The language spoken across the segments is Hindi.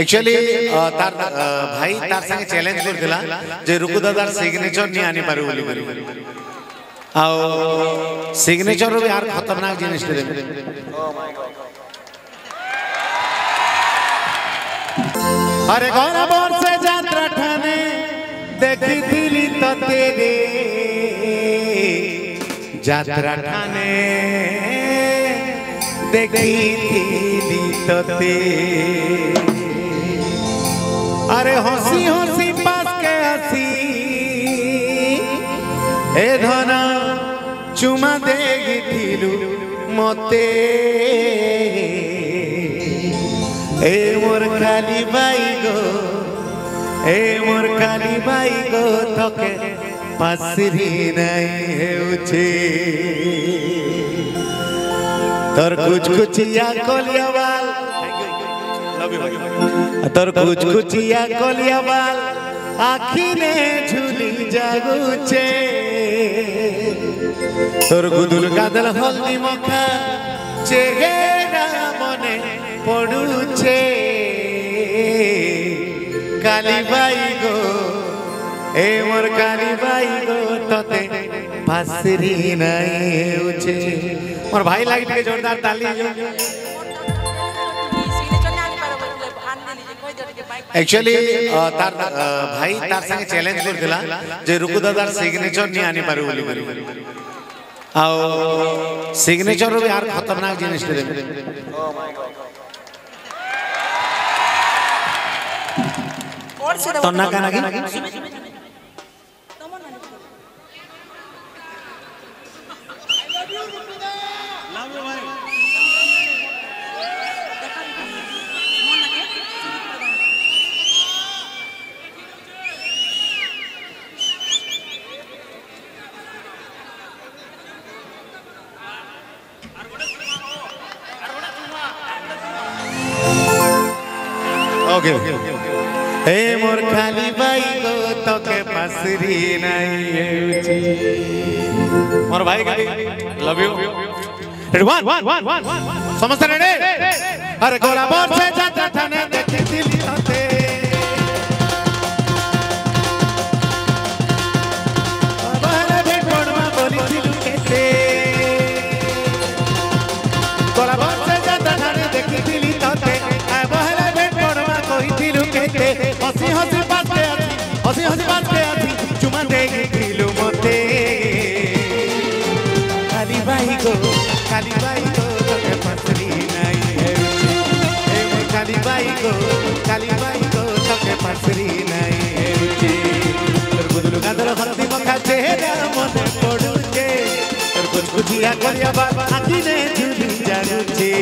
एक्चुअली तार भाई तार संगे चैलेंज कर दिला जे रुकु दादार सिग्नेचर नहीं आनी पारे बोली बोली आओ सिग्नेचर रो यार खतरनाक जिनिस दे अरे गौरा बोर से यात्रा ठाने देखी दिली तो तेरे यात्रा ठाने देखी दिली तो तेरे अरे हंसी हंसी पास के हंसी ए धना चुमा देगी थिलु मते ए मोर काली बाई गो थके पासरी नहीं हेउछे तोर कुछ कोलिया बाल तोर कुछ कोलिया बाल आखी ने झूली जागुचे तोर गुदुल गादल हल्दी मखा चेहरा मने पड़ुचे काली बाई गो ए मोर काली बाई गो तते फासरी नहीं हेउछे मोर भाई लागिट के जोरदार ताली एक्चुअली तार भाई तार संगे चैलेंज कर दिला जे रुकु दादार सिग्नेचर नहीं आनी पारे बोली बोली आओ सिग्नेचर रो यार खतरनाक जिनिस दे तो ना काना की ओके हे मोर खाली बाई गो तके पासरी नहीं हेउची मोर भाई का लव यू रेडी वन समस्त रेडी अरे गोला बोर से जाता थाने देखी दिल होते बाहर भी पड़वा बोली दिल केते गोला बोर से जाता थाने देखी दिल होते हंसी हंसी बात के आती चुमा देगी दिलु मोते काली बाई गो तके पासरी नहीं हेउची ए मोर काली बाई गो तके पासरी नहीं हेउची तोर गुदुल गादल हल्दी मखा चेहरा मने पड़ुचे तोर कुछिया कोलिया बाल आखी ने झूली जागुचे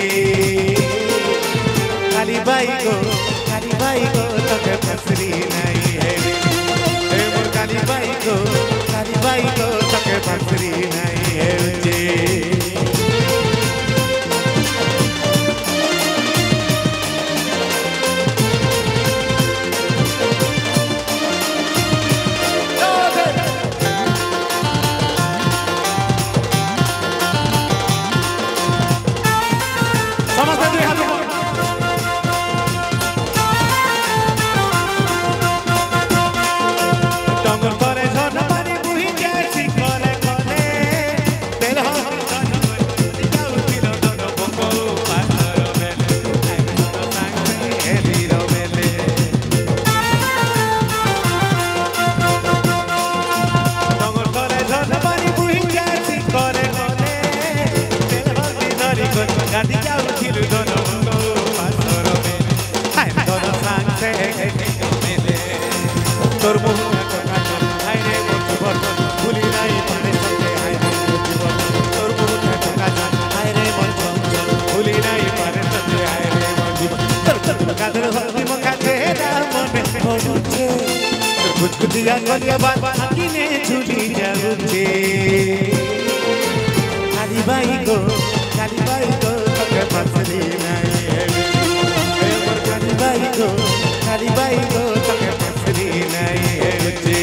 काली बाई गो तके पासरी नहीं हेउची ए मोर काली बाई गो तके पासरी नहीं हेउची तोर मुँह हाय रे मोर जीवन भूली नहीं पारे संगे हाय रे मोर जीवन तोर मुँह हाय रे मोर जीवन भूली नहीं पारे संगे हाय रे मोर जीवन तोर कादर हल्दी मखा चेहरा मने पड़ुचे तोर कुछ कोलिया बाल आखी ने झूली जागुचे काली बाई गो तके पासरी नहीं हेउची ए मोर काली बाई गो तके पासरी नहीं हेउची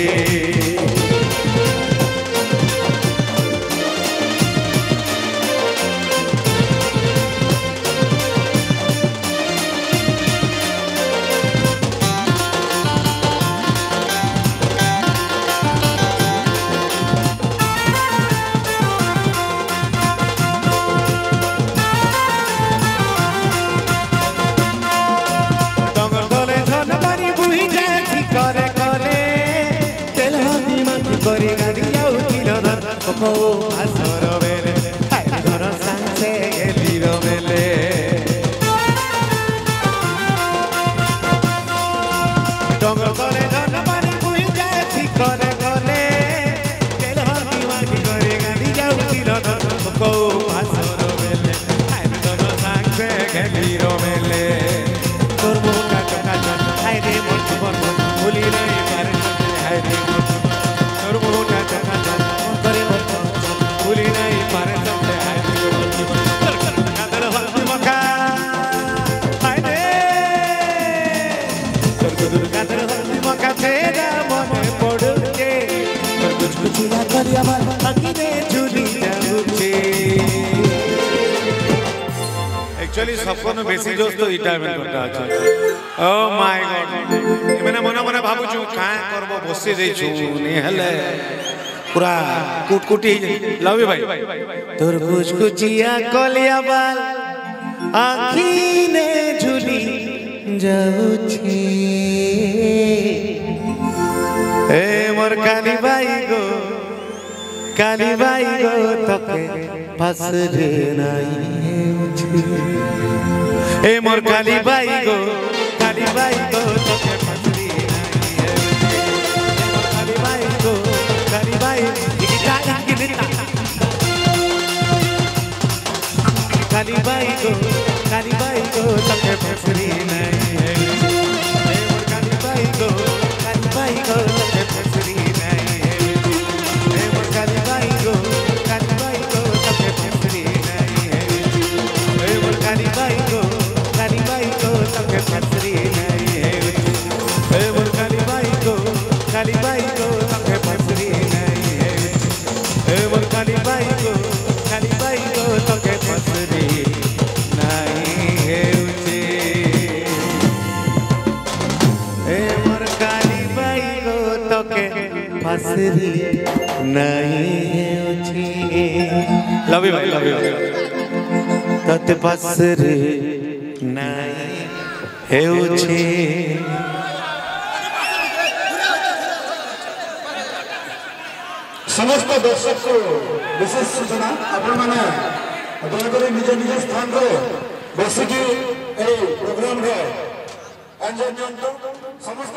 कलिया बाल अखिने झूली जाऊचे एक्चुअली सबको न बेसी जोश तो इटा में करता अच्छा ओ माय गॉड मैंने मना मना भाबु छु का करबो बसी देई छु ने हले पूरा कुटकुटी लव यू भाई तोर कुचकुचिया कलिया बाल आखिने झूली जाऊछी ए मोर काली बाई गो तके फसरे नाई ए मोर काली बाई गो तके फसरे नाई काली बाई गिटा गिटा काली बाई गो तके फसरे नाई काली बाई गो तके फसरे नाई काली बाई गो तके फसरे नाई काली बाई गो तके फसरे नाई काली बाई गो तके फसरे नाई काली बाई गो तके फसरे नाई मोर काली बाई गो तके फसरे नहीं लव यू तते फसरे नहीं हेउछे समस्त दर्शक को विशेष सूचना आपण माने दयाकर निज निज स्थान रे बसिकी ए प्रोग्राम रे एंजॉय करंतु समस्त